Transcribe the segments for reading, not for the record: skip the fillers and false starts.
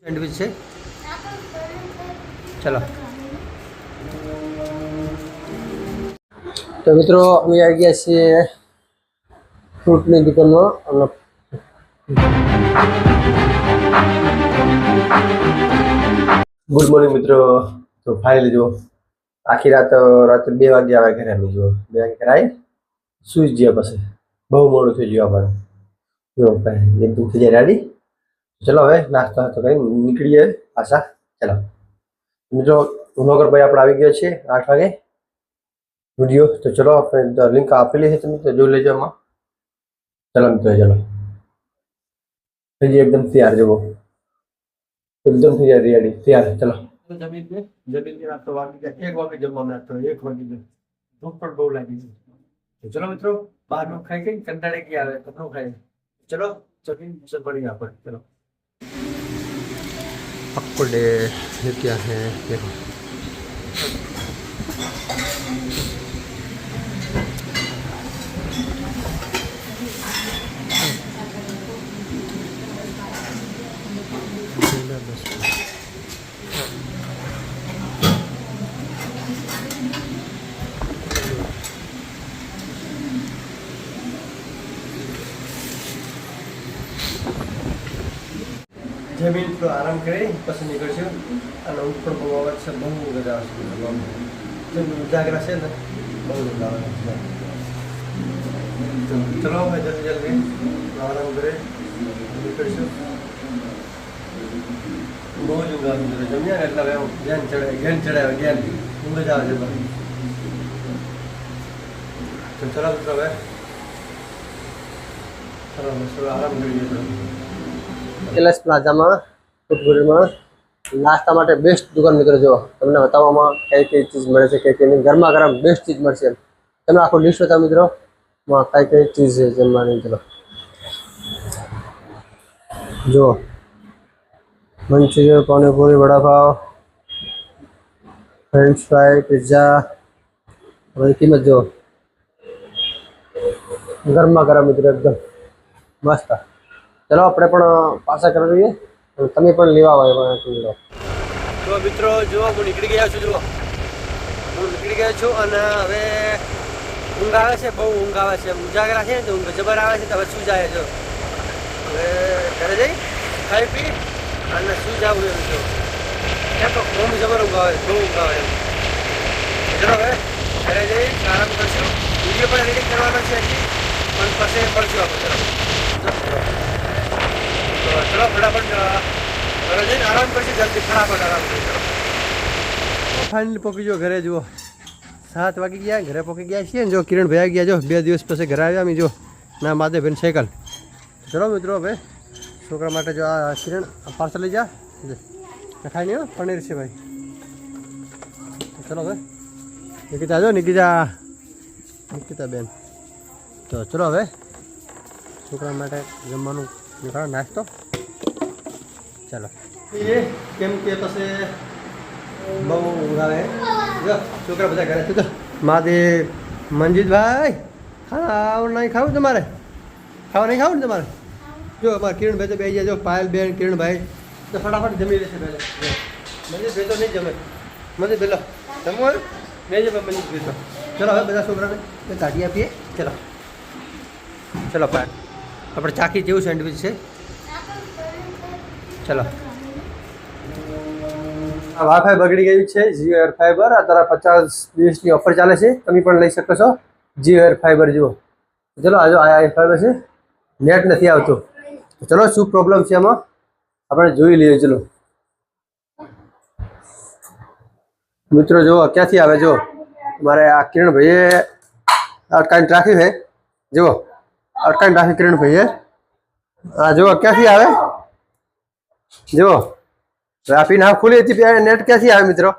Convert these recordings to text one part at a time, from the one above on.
Sandwich છે. ચલો તો મિત્રો અમે આવી ગયા છીએ ફ્રૂટની દુકાનમાં અને ગુડ મોર્નિંગ મિત્રો. તો ફાઇનલી જો આખી રાત્રે 2 વાગે આવ્યા ઘરે. અમે જો 2 વાગે ઘરે આવી સુઈ ગયા. પછી બહુ મોડું થઈ ગયું અમારે. જો એકદમ થઈ જાય રેડી. ચલો હવે નાસ્તો તો કરી નીકળીએ પાછા. ચલો મિત્રો વ્લોગર ભાઈ આપણે આવી ગયા છે 8 વાગે વિડીયો. તો ચલો આપણે લિંક આપેલી છે, તમે તો જોઈ લેજો એમાં. ચલો મિત્રો ચલો થઈ એકદમ તૈયાર. જવો એકદમ થઈ જાય રેડી તૈયાર. ચલો જમીન નાસ્તો વાગી જાય 1 વાગે જમવાનો નાસ્તો 1 વાગી જાય. ભૂખ પણ બહુ લાગી છે. તો ચલો મિત્રો બહારનું ખાઈ ગઈ કંટાળે ગયા આવે તો ખાઈ. ચલો જમીન ભરી આપણે. ચલો पकौड़े ये क्या है देखो. जमीन तो आराम करे પછી નીકળશું. અને ઉપર બહુ અવાજ છે, બહુ મજા આવશે. ઉજાગરા છે ને બહુ મજા આવે. ચલો ભાઈ જલ્દી જલ્દી આરામ કરે નીકળશું. બહુ જ ઊંઘ આવે. જમ્યા એટલે હવે જ્ઞાન ચડાવે જ્ઞાન મજા આવે છે. તો ચલો મિત્રો હવે ચલો આરામ કરીએ. એલએસ પ્લાઝામાં ફૂટબોલમાં નાસ્તા માટે બેસ્ટ દુકાન મિત્રો. જો તમને બતાવવામાં કઈ કઈ ચીજ મળે છે, કઈ કઈ ગરમા ગરમ બેસ્ટ ચીજ મળશે. તમે આખો લિસ્ટ બતાવો મિત્રો માં કઈ કઈ ચીજ છે જમવાની. ચલો જો Manchurian, panipuri, vada pav, French fry, pizza. હવે કિંમત જો ગરમા ગરમ મિત્રો એકદમ મસ્ત. ચલો આપણે પણ પાછા કરી દઈએ. તમે પણ લેવા આવ્યો. તો મિત્રો જુઓ હું નીકળી ગયા છું. જુઓ હું નીકળી ગયો છું અને હવે ઊંઘ આવે છે, બહુ ઊંઘ આવે છે. ઉજાગરા છે ને તો ઊંઘ જબર આવે છે. તો હવે શું જાય છે હવે ઘરે જઈ ખાઈ પી અને શું જવું એમ છો. એમ તો બહુ જબર ઊંઘ આવે, બહુ ઊંઘ આવે. ચલો હવે ઘરે જઈ આરામ કરશું. વિડીયો પણ એડિટ કરવાનો છે હજી પણ પછી પડશું આપણે. ચલો ચલો ફટાફટ ઘરે જઈને આરામ કરશે. જલ્દી ફટાફટ આરામ કરી. ફાઇનલી પહોંચી ગયો ઘરે. જુઓ 7 વાગી ગયા, ઘરે પહોંચી ગયા છીએ ને. જો કિરણ ભાઈ આવી ગયા. જો 2 દિવસ પછી ઘરે આવ્યા અમે. જો ના માધવભાઈ સાયકલ. ચલો મિત્રો હવે છોકરા માટે જો આ કિરણ પાર્સલ લઈ જા ખાઈ નહીં. પનીર છે ભાઈ. ચલો હવે નિકિતા જો નિકિતા બેન. તો ચલો હવે છોકરા માટે જમવાનું નીકળો નાસ્તો. ચાલો એ કેમ કે પછી બહુ ઊંઘ આવે. જો છોકરા બધા ઘરે છે. મહાદેવ મંજીતભાઈ ખાવું નહીં ખાવું તમારે? ખાવા નહીં ખાવું ને તમારે? જો અમારે કિરણભાઈ તો બે જાય. જો પાયલ બેન કિરણભાઈ તો ફટાફટ જમી લેશે. પહેલે મંજીતભાઈ તો નહીં જમે. મંજીત પેલો જમવું બે જમે મંજીતભાઈ તો. ચલો હવે બધા છોકરાને કાઢી આપીએ. ચલો ચલો પાયલ આપણે ચાકી જેવું સેન્ડવિચ છે. ચલો આ વાઈફાઈ બગડી ગયું છે. જીઓ એર ફાઈબર અત્યારે 50-20ની ઓફર ચાલે છે. તમે પણ લઈ શકો છો જીઓ એર ફાઈબર. જુઓ ચલો આજો આ એર ફાઈબર છે. નેટ નથી આવતું. ચલો શું પ્રોબ્લેમ છે એમાં આપણે જોઈ લઈએ. ચલો મિત્રો જુઓ ક્યાંથી આવે. જો મારે આ કિરણ ભાઈએ અટકાઈને રાખ્યું છે. જુઓ અટકાઈને રાખ્યું કિરણ ભાઈએ. હા જુઓ ક્યાંથી આવે. જુઓ આપી ના ખુલી હતી નેટ ક્યાંથી આવે મિત્રો.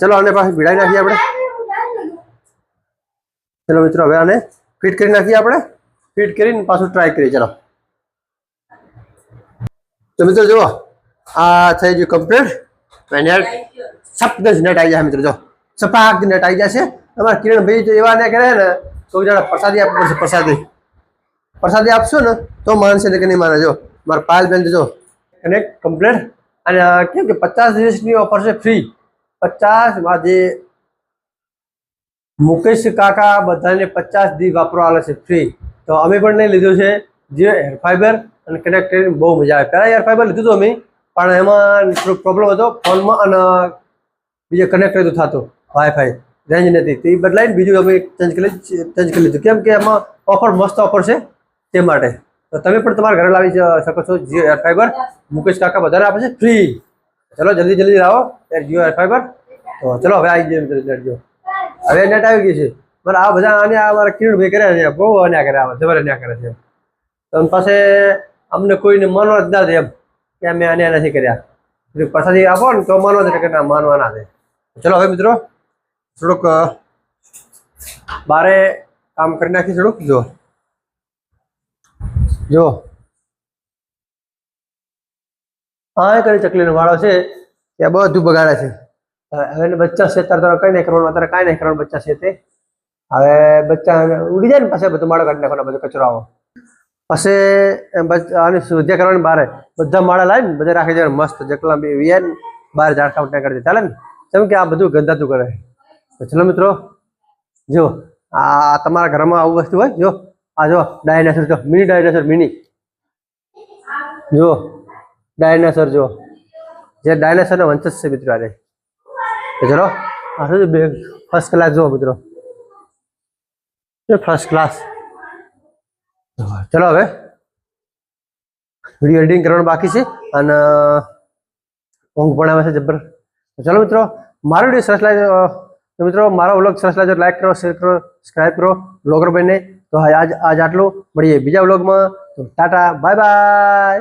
ચલો આને પાછી ભીડાઈ નાખીએ આપણે. ચલો મિત્રો હવે આને ફિટ કરી નાખીએ આપણે. ફિટ કરીને પાછું ટ્રાય કરીએ. ચલો તો મિત્રો જુઓ આ થઈ ગયું કમ્પ્લીટ. નેટ સપ્ત નેટ આવી જાય મિત્રો. જો સપાક નેટ આવી જશે. તમારા કિરણભાઈ જો એવા ને કરે ને તો જરા પ્રસાદી આપવી પડશે. પ્રસાદી આપશો ને તો માનશે ને કે નહીં માને. જો મારા પાયલ બેન જો કનેક્ટ કમ્પ્લીટ અને કેમ કે 50 દિવસની ઓફર છે ફ્રી 50 જે મુકેશ કાકા બધાને 50 દી વાપરવા આવે છે ફ્રી. તો અમે પણ નહીં લીધું છે જે એર ફાઈબર અને કનેક્ટેડ બહુ મજા આવે. પહેલાં એર ફાઈબર લીધું હતું અમે પણ એમાં થોડોક પ્રોબ્લેમ હતો ફોનમાં અને બીજે કનેક્ટ નહોતું થતું વાઈફાઈ રેન્જ નથી તો એ બદલાઈને બીજું અમે ચેન્જ કરી લીધું કેમ કે એમાં ઓફર મસ્ત ઓફર છે તે માટે. તો તમે પણ તમારા ઘરે લાવી શકો છો જીઓ એર ફાઈબર મુકેશ કાકા બધાને આપે છે ફ્રી. ચલો જલ્દી જલ્દી આવો જીઓ એર ફાઈબર. તો ચલો હવે આવી જઈએ હવે નેટ આવી ગયું છે મારે આ બધા આને અમારા કિરણભાઈ કર્યા છે બહુ અન્યા કર્યા જબર અન્યા કરે છે. તો પાસે અમને કોઈને માનવા જ ના દે એમ કે અમે અન્યા નથી કર્યા પાછાથી આપો ને તો માનવા દે કે ના માનવાના છે. ચલો હવે મિત્રો થોડુંક બારે કામ કરી નાખી થોડુંક જો હા કરી ચકલીનો વાળો છે ત્યાં બધું બગાડે છે. હવે બચ્ચા છે અત્યારે કઈ નહીં કરવાનું અત્યારે કાંઈ નહીં કરવાનું બચ્ચા છે તે હવે બચ્ચા ઉડી જાય ને પછી બધું માળો કાઢી નાખવાનો બધો કચરો આવો પછી આની સુધ્યા કરવાની બારે બધા માળા લાવીને બધા રાખી દેવાનું મસ્ત જકલા બી વીએ ને બહાર ઝાડખા ઉઠ્યા કરી દે ચાલે ને કેમ કે આ બધું ગંદાતું કરે. તો ચલો મિત્રો જો આ તમારા ઘરમાં આવું વસ્તુ હોય જો આ જો ડાયનાસોર જો મિની ડાયનાસોર મિની જો ડાયનાસોર જો જે ડાયનાસોરનો વંશજ છે મિત્રો આને. તો ચલો આ શું બે ફર્સ્ટ ક્લાસ જુઓ મિત્રો ફર્સ્ટ ક્લાસ. ચલો હવે વિડીયો એડિટિંગ કરવાનું બાકી છે અને ઊંઘ પણ આવે છે જબર. ચલો મિત્રો મારો વિડીયો સરસ લાગે તો મિત્રો મારો વ્લોગ સરસ લાગે લાઈક કરો શેર કરો સબસ્ક્રાઈબ કરો વ્લોગર બનને. તો આજ આટલું મળીએ બીજા વ્લોગમાં. તો ટાટા બાય બાય.